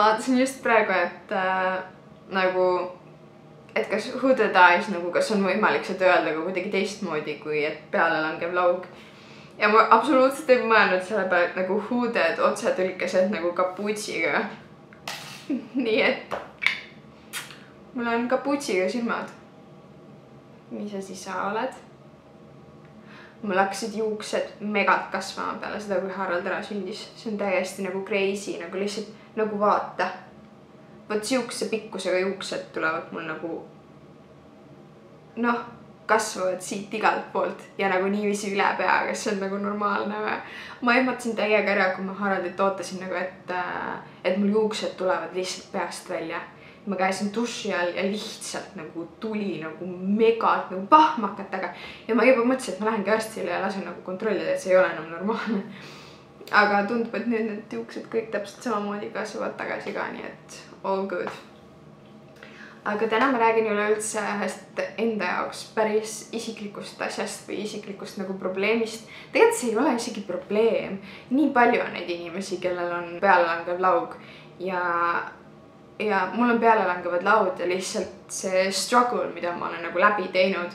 vaatasin just praegu, et nagu, et kas who the dies, nagu kas on võimalik seda öelda ka kuidagi teistmoodi, kui et peale langev laug. Ja ma absoluutselt ei mõelnud selle peale, et nagu who dead otsetõlkesed nagu kapuutsiga. Nii et mul on kapuutsiga silmad. Mis sa oled? Mul hakkasid juuksed megalt kasvama peale seda, kui Harald ära sündis. See on täiesti nagu crazy, nagu lihtsalt nagu vaata. Võt siukse pikkusega juuksed tulevad mul nagu kasvavad siit igalt poolt ja nagu niiviisi üle pea, kas see on nagu normaalne või? Ma ehmatasin täiega ära, kui ma Haraldit ootasin nagu, et mul juuksed tulevad lihtsalt peast välja. Ma käisin duši all ja lihtsalt nagu tuli nagu megalt nagu pahmakatega ja ma juba mõtlesin, et ma lähengi arstile ja lasen nagu kontrollida, et see ei ole enam normaalne. Aga tundub, et nüüd need juuksed kõik täpselt samamoodi kasvavad tagasi ka, nii et all good. Aga täna ma räägin üleüldse ühest enda jaoks päris isiklikust asjast või isiklikust nagu probleemist. Tegelikult see ei ole isegi probleem. Nii palju on neid inimesi, kellel on pealelangev laug ja mul on pealelangevad laud ja lihtsalt see struggle, mida ma olen nagu läbi teinud.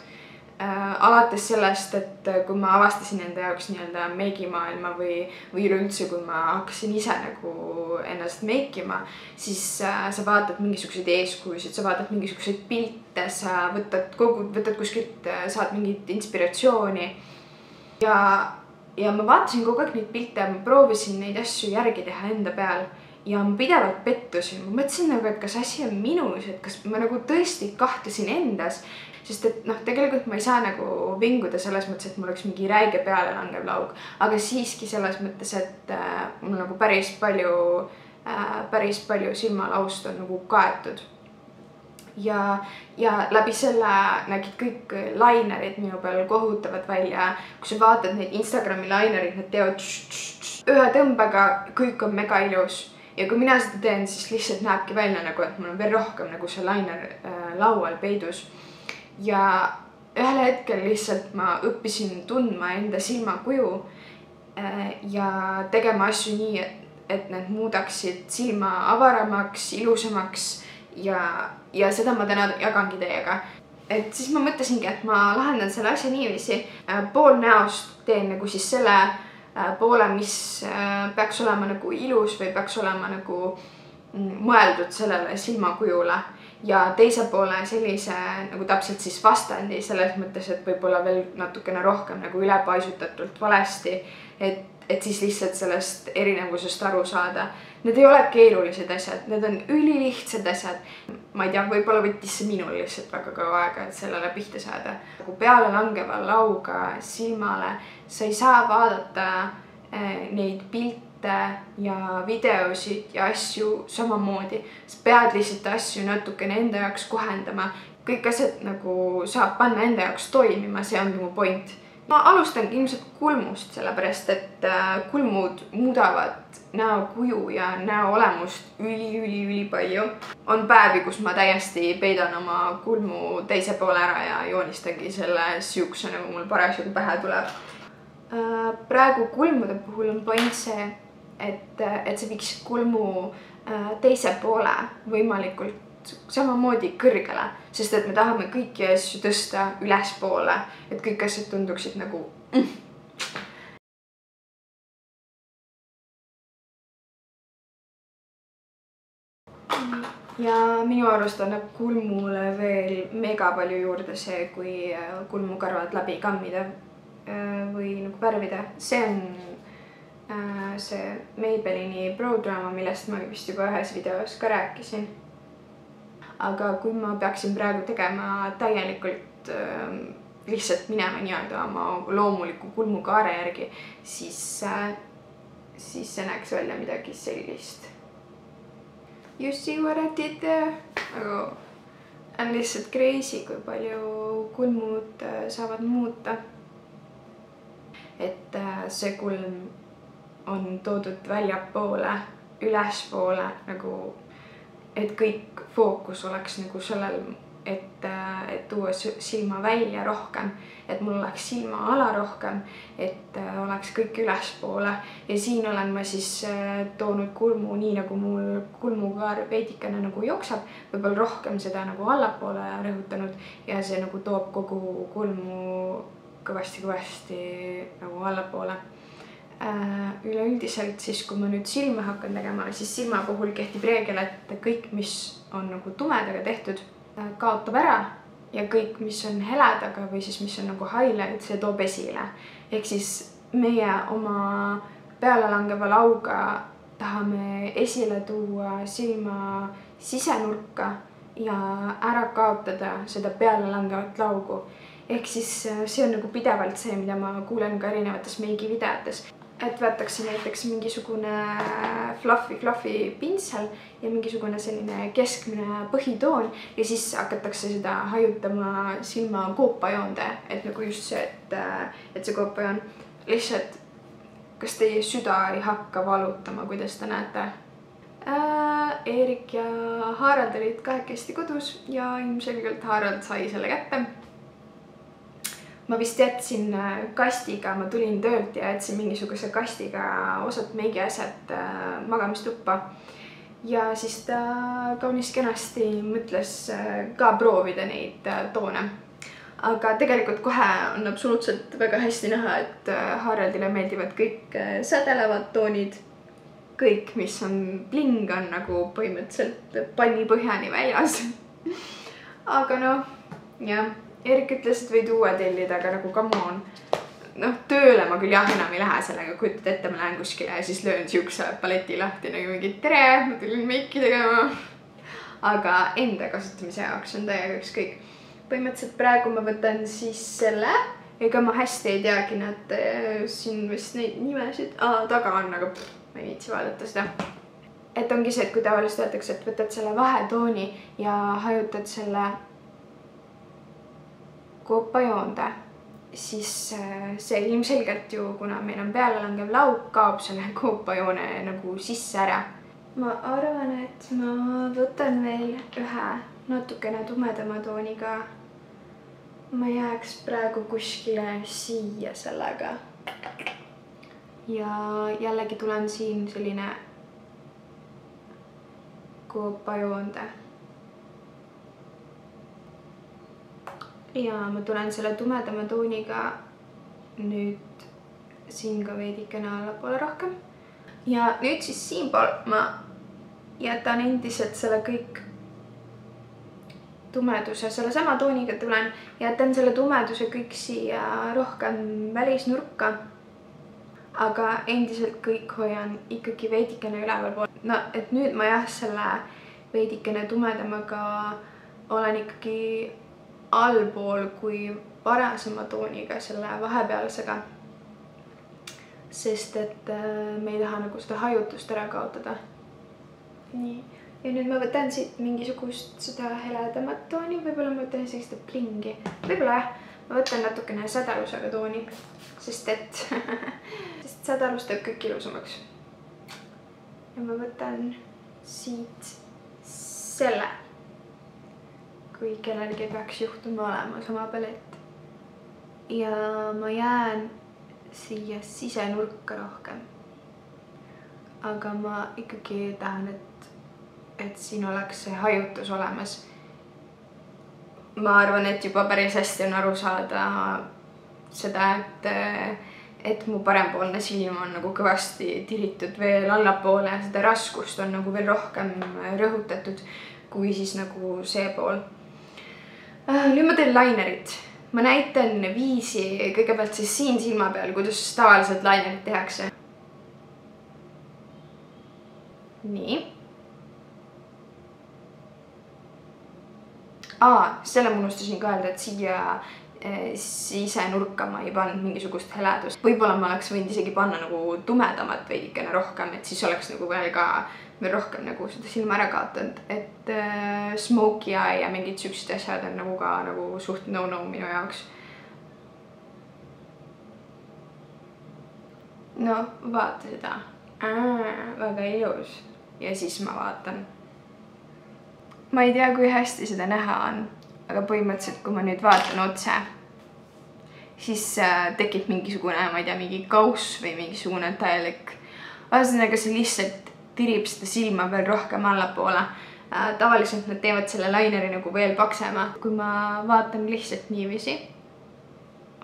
Alates sellest, et kui ma avastasin enda jaoks nii-öelda meigimaailma või üleüldse, kui ma hakkasin ise nagu ennast meikima, siis sa vaatad mingisuguseid eeskujusid, sa vaatad mingisuguseid pilte, sa võtad kuskilt, saad mingit inspiratsiooni. Ja ma vaatasin kogu aeg neid pilte ja ma proovisin neid asju järgi teha enda peal. Ja ma pidevalt pettusin. Ma mõtlesin nagu, et kas asi on minus, et kas ma nagu tõesti kahtlesin endas, sest et tegelikult ma ei saa nagu vinguda selles mõttes, et mul oleks mingi räige peale langev laug, aga siiski selles mõttes, et mul nagu päris palju silmalaust on nagu kaetud. Ja läbi selle nägid kõik lainerid minu peal kohutavad välja. Kui sa vaatad neid Instagrami lainerid, nad teevad ühe tõmbega, kõik on mega ilus. Ja kui mina seda teen, siis lihtsalt näebki välja nagu, et mul on veel rohkem nagu see lainer laual peidus. Ja ühel hetkel lihtsalt ma õppisin tundma enda silmakuju ja tegema asju nii, et need muudaksid silma avaramaks, ilusamaks ja seda ma täna jagangi teiega. Et siis ma mõtlesingi, et ma lahendan selle asja niiviisi. Pool näost teen nagu siis selle poole, mis peaks olema nagu ilus või peaks olema nagu mõeldud sellele silmakujule ja teise poole sellise nagu täpselt siis vastandi selles mõttes, et võib-olla veel natukene rohkem nagu ülepaisutatult valesti, et siis lihtsalt sellest erinevusest aru saada. Need ei ole keerulised asjad, need on ülilihtsad asjad. Ma ei tea, võib-olla võttis see minul lihtsalt väga kaua aega, et sellele pihta saada. Kui peale langeva lauga silmale sa ei saa vaadata neid pilte ja videosid ja asju samamoodi. Sa pead lihtsalt asju natukene enda jaoks kohendama. Kõik asjad nagu saab panna enda jaoks toimima, see ongi mu point. Ma alustangi ilmselt kulmust, sellepärast et kulmud muudavad näokuju ja näo olemust üli palju. On päevi, kus ma täiesti peidan oma kulmu teise poole ära ja joonistangi selle siukse, nagu mul parasjagu pähe tuleb. Praegu kulmude puhul on point see, et sa viiksid kulmu teise poole võimalikult samamoodi kõrgele, sest et me tahame kõiki asju tõsta ülespoole, et kõik asjad tunduksid nagu Ja minu arust annab kulmule veel mega palju juurde see, kui kulmukarvad läbi kammida või nagu värvida. See on see Maybellini Pro Drama, millest ma vist juba ühes videos ka rääkisin. Aga kui ma peaksin praegu tegema täielikult lihtsalt minema nii-öelda oma loomuliku kulmukaare järgi, siis see näeks välja midagi sellist. You see what I did there? Aga on lihtsalt crazy, kui palju kulmud saavad muuta. Et see kulm on toodud väljapoole, ülespoole, nagu et kõik fookus oleks nagu sellel et tuua silma välja rohkem, et mul oleks silmaala rohkem, et oleks kõik ülespoole ja siin olen ma siis toonud kulmu nii nagu mul kulmukaar veidikene nagu jookseb, võib-olla rohkem seda nagu allapoole rõhutanud ja see nagu toob kogu kulmu kõvasti nagu allapoole. Üleüldiselt siis, kui ma nüüd silma hakkan tegema, siis silma puhul kehtib reegel, et kõik, mis on nagu tumedaga tehtud, kaotab ära ja kõik, mis on heledaga või siis mis on nagu highlight, see toob esile. Ehk siis meie oma pealelangeva lauga tahame esile tuua silma sisenurka ja ära kaotada seda pealelangevat laugu. Ehk siis see on nagu pidevalt see, mida ma kuulen ka erinevates meigivideotes. Et võetakse näiteks mingisugune fluffy pintsel ja mingisugune selline keskmine põhitoon ja siis hakatakse seda hajutama silma koopajoonde, et nagu just see, et see koopajoon lihtsalt, kas teie süda ei hakka valutama, kuidas te näete? Eerik ja Harald olid kahekesti kodus ja ilmselgelt Harald sai selle kätte. Ma vist jätsin kastiga, ma tulin töölt ja jätsin mingisuguse kastiga osad meigiasjad magamistuppa. Ja siis ta kaunis kenasti mõtles ka proovida neid toone. Aga tegelikult kohe on absoluutselt väga hästi näha, et Haraldile meeldivad kõik sädelevad toonid. Kõik, mis on bling, on nagu põhimõtteliselt panni põhjani väljas. Aga noh, jah. Eerik ütles, et võid uue tellida, aga nagu come on. Noh, tööle ma küll jah enam ei lähe sellega, kutid ette, ma lähen kuskile ja siis löön siukse paleti lahti nagu mingi tere, ma tulin meiki tegema. Aga enda kasutamise jaoks on täiega ükskõik. Põhimõtteliselt praegu ma võtan siis selle. Ega ma hästi ei teagi, nad siin vist neid nimesid. Taga on, aga ma ei viitsi vaadata seda. Et ongi see, et kui tavaliselt öeldakse, et võtad selle vahetooni ja hajutad selle koopajoonde, siis see ilmselgelt ju, kuna meil on pealelangev lauk, kaob selle koopajoone nagu sisse ära. Ma arvan, et ma võtan veel ühe natukene tumedama tooniga. Ma jääks praegu kuskile siia sellega. Ja jällegi tulen siin selline koopajoonde. Ja ma tulen selle tumedama tooniga nüüd siin ka veidikene allapoole rohkem. Ja nüüd siis siinpool ma jätan endiselt selle kõik tumeduse, selle sama tooniga tulen, jätan selle tumeduse kõik siia rohkem välisnurka. Aga endiselt kõik hoian ikkagi veidikene üleval pool. No, et nüüd ma jah selle veidikene tumedamaga olen ikkagi allpool kui varasema tooniga selle vahepealsega, sest et me ei taha nagu seda hajutust ära kaotada. Nii, ja nüüd ma võtan siit mingisugust seda heledamat tooni, võib-olla ma võtan sellist blingi, võib-olla jah, ma võtan natukene sädelusega tooni, sest et sest sädelus teeb kõik ilusamaks. Ja ma võtan siit selle. Kui kellelgi peaks juhtuma olema sama palett. Ja ma jään siia sisenurka rohkem. Aga ma ikkagi tahan, et siin oleks see hajutus olemas. Ma arvan, et juba päris hästi on aru saada seda, et mu parempoolne silm on nagu kõvasti tiritud veel allapoole. Seda raskust on nagu veel rohkem rõhutatud kui siis nagu see pool. Nüüd ma teen linerit. Ma näitan viisi kõigepealt siis siin silma peal, kuidas tavaliselt linerit tehakse. Nii. Selle ma unustasin ka öelda, et siia sisenurka ma ei pannud mingisugust heledust. Võib-olla ma oleks võinud isegi panna nagu tumedamat veidikene rohkem, et siis oleks nagu veel rohkem nagu seda silma ära kaotanud. Et smokey eye ja mingid süksed asjad on nagu ka nagu suht no minu jaoks. No, vaata seda. Väga ilus. Ja siis ma vaatan. Ma ei tea, kui hästi seda näha on, aga põhimõtteliselt, kui ma nüüd vaatan otse, siis tekib mingisugune, ma ei tea, mingi kauss või mingisugune täielik. Ühesõnaga see lihtsalt tirib seda silma veel rohkem allapoole. Tavaliselt nad teevad selle laineri nagu veel paksema. Kui ma vaatan lihtsalt niiviisi,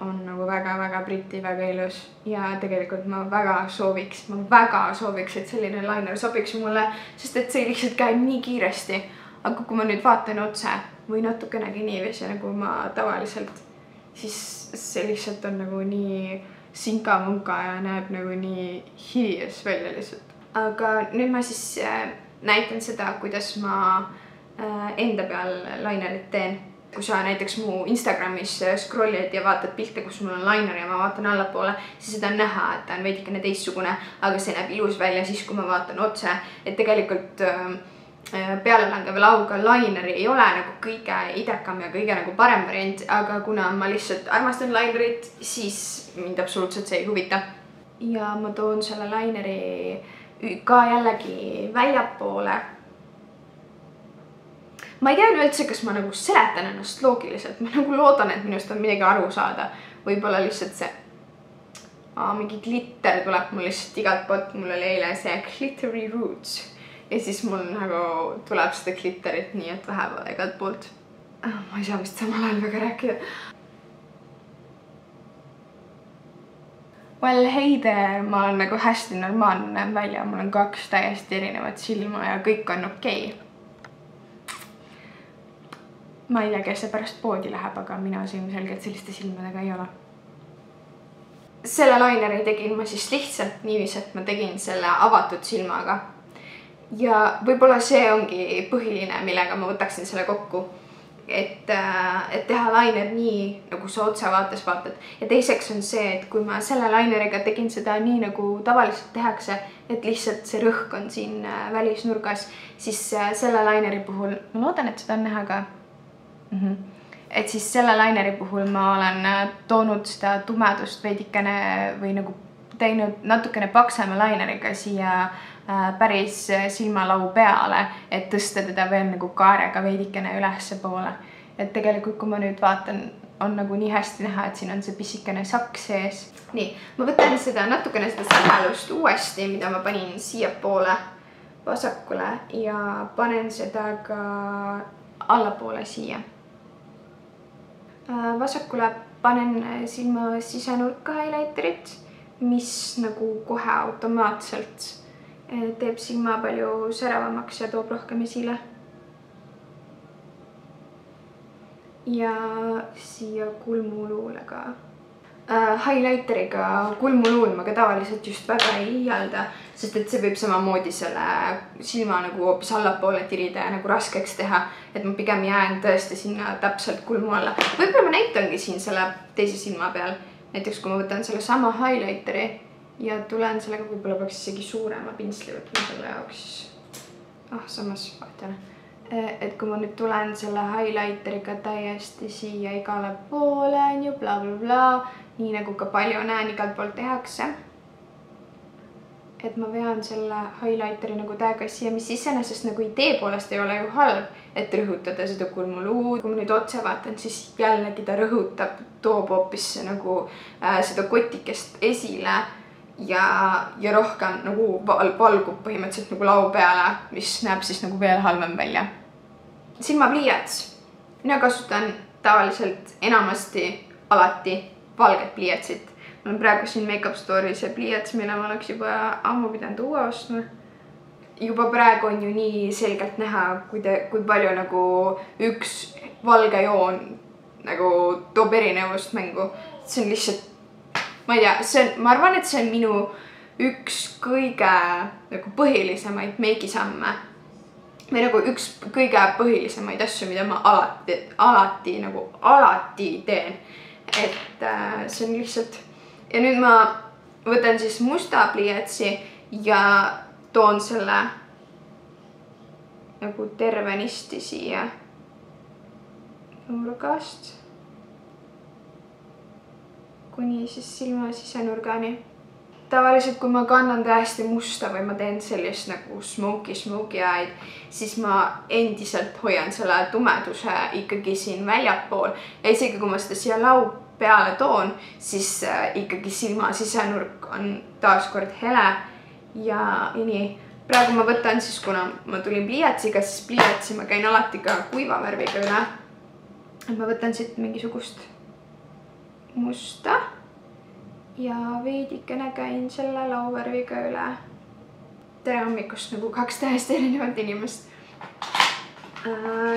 on nagu väga-väga pretty, väga ilus ja tegelikult ma väga sooviks, et selline lainer sobiks mulle, sest et see lihtsalt käib nii kiiresti. Aga kui ma nüüd vaatan otse või natukenegi niiviisi nagu ma tavaliselt, siis see lihtsalt on nagu nii sinka-munka ja näeb nagu nii hideous välja lihtsalt. Aga nüüd ma siis näitan seda, kuidas ma enda peal lainerit teen. Kui sa näiteks mu Instagramis scrollid ja vaatad pilte, kus mul on lainer ja ma vaatan allapoole, siis seda on näha, et ta on veidikene teistsugune, aga see näeb ilus välja siis, kui ma vaatan otse. Et tegelikult pealelangev lauga laineri ei ole nagu kõige idekam ja kõige nagu parem variant, aga kuna ma lihtsalt armastan lainerit, siis mind absoluutselt see ei huvita. Ja ma toon selle laineri ka jällegi väljapoole. Ma ei tea üldse, kas ma nagu seletan ennast loogiliselt. Ma nagu loodan, et minust on midagi aru saada. Võib-olla lihtsalt see mingi glitter tuleb mul lihtsalt igalt poolt. Mul oli eile see glittery roots. Ja siis mul nagu tuleb seda glitterit nii, et vähe igalt poolt. Ma ei saa vist samal ajal väga rääkida. Well, hey there, ma olen nagu hästi normaalne näeb välja. Mul on 2 täiesti erinevat silma ja kõik on okei. Ma ei tea, kes see pärast poodi läheb, aga mina ilmselgelt selliste silmadega ei ole. Selle laineri tegin ma siis lihtsalt niiviisi, et ma tegin selle avatud silmaga. Ja võib-olla see ongi põhiline, millega ma võtaksin selle kokku. Et teha lainer nii, nagu sa otse vaates vaatad. Ja teiseks on see, et kui ma selle laineriga tegin seda nii, nagu tavaliselt tehakse, et lihtsalt see rõhk on siin välisnurgas, siis selle laineri puhul, ma loodan, et seda on näha ka. Et siis selle laineri puhul ma olen toonud seda tumedust veidikene või nagu teinud natukene paksema laineriga siia päris silmalau peale, et tõsta teda veel nagu kaarega veidikene ülesse poole. Et tegelikult, kui ma nüüd vaatan, on nagu nii hästi näha, et siin on see pisikene saks sees. Nii, ma võtan seda natukene seda sähelust uuesti, mida ma panin siia poole vasakule ja panen seda ka allapoole siia. Vasakule panen silma sisenurka highlighterit, mis nagu kohe automaatselt teeb silma palju säravamaks ja toob rohkem esile. Ja siia kulmuluule ka. Highlighteriga kulmuluul ma ka tavaliselt just väga ei liialda, sest et see võib samamoodi selle silma nagu hoopis allapoole tirida ja nagu raskeks teha, et ma pigem jään tõesti sinna täpselt kulmu alla. Võib-olla ma näitangi siin selle teise silma peal, näiteks kui ma võtan selle sama highlighteri ja tulen sellega, võib-olla peaks isegi suurema pinsli võtma selle jaoks. Samas vaatame. Et kui ma nüüd tulen selle highlighteriga täiesti siia igale poole, bla bla bla, nii nagu ka palju näen igalt poolt tehakse. Et ma vean selle highlighteri nagu täiega siia, mis iseenesest nagu idee poolest ei ole ju halb, et rõhutada seda kulmuluud. Kui ma nüüd otse vaatan, siis jällegi ta rõhutab, toob hoopis nagu seda kotikest esile ja rohkem nagu valgub põhimõtteliselt nagu lau peale, mis näeb siis nagu veel halvem välja. Silmapliiats. Mina kasutan tavaliselt enamasti alati valget pliiatsit. Mul on praegu siin Makeup Store'is see pliiats, mille ma oleks juba ammu pidanud uue ostma. Juba praegu on ju nii selgelt näha, kui palju nagu üks valge joon nagu toob erinevust mängu. See on lihtsalt, ma ei tea, ma arvan, et see on minu üks kõige nagu põhilisemaid meigisamme. Või nagu üks kõige põhilisemaid asju, mida ma alati teen. Et see on lihtsalt. Ja nüüd ma võtan siis musta pliiatsi ja toon selle nagu tervenisti siia nurgast kuni siis silma sisenurgani. tavaliselt, kui ma kannan täiesti musta või ma teen sellist nagu smoky eyed, siis ma endiselt hoian selle tumeduse ikkagi siin väljapool ja isegi kui ma seda siia lau peale toon, siis ikkagi silma sisenurk on taaskord hele ja nii. Praegu ma võtan siis, kuna ma tulin pliiatsiga, siis pliiatsi ma käin alati ka kuiva värviga üle. Ma võtan siit mingisugust musta ja veidikene käin selle lauvärviga üle. Tere hommikust nagu 2 täiesti erinevat inimest.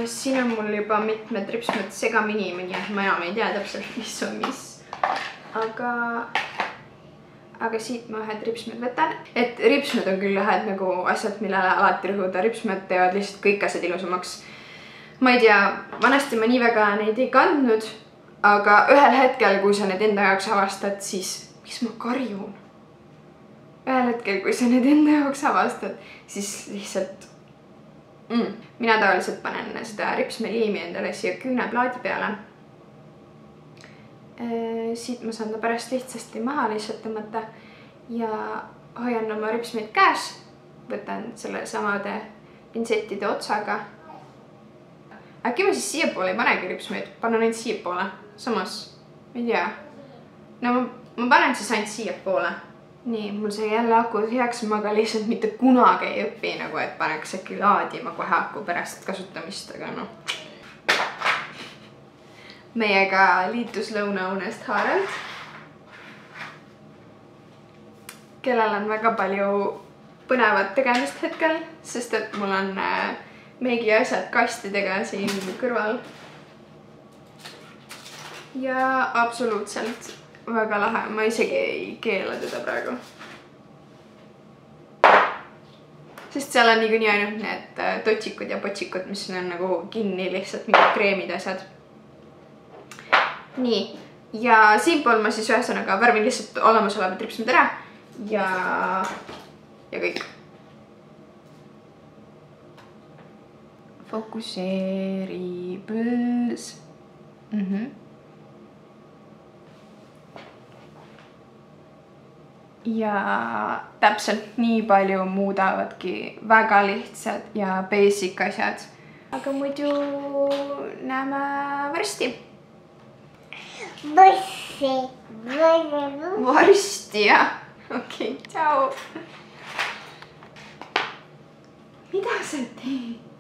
Siin on mul juba mitmed ripsmed segamini, ma enam ei tea täpselt, mis on mis. Aga siit ma ühed ripsmed võtan. Et ripsmed on küll ühed nagu asjad, millele alati rõhuda. Ripsmed teevad lihtsalt kõik asjad ilusamaks. Ma ei tea, vanasti ma nii väga neid ei kandnud, aga ühel hetkel, kui sa need enda jaoks avastad, siis miks ma karjun? Ühel hetkel, kui sa need enda jaoks avastad, siis lihtsalt mina tavaliselt panen seda ripsmeliimi endale siia küüneplaadi peale. Siit ma saan ta pärast lihtsasti maha lihtsalt tõmmata ja hoian oma ripsmeid käes. Võtan selle samade pintsettide otsaga. Äkki ma siis siia poole ei panegi ripsmeid, panen ainult siia poole. Samas, ma ei tea. No ma panen siis ainult siia poole. Nii, mul sai jälle akud heaks, ma ka lihtsalt mitte kunagi ei õpi, nagu et paneks äkki laadima kohe aku pärast kasutamist, aga noh. Meiega liitus lõunaunest Harald, kellel on väga palju põnevat tegemist hetkel, sest et mul on meigi asjad kastidega siin kõrval. Ja absoluutselt väga lahe, ma isegi ei keela teda praegu. Sest seal on niikuinii ainult need totsikud ja potsikud, mis on nagu kinni lihtsalt mingid kreemid asjad. Nii, ja siinpool ma siis ühesõnaga värvin lihtsalt olemasolevad ripsmed ära ja kõik. Fokuseeri põls. Ja täpselt nii palju muudavadki väga lihtsad ja basic asjad. Aga muidu näeme varsti. Varsti, jah. Okei, tšau. Mida sa teed?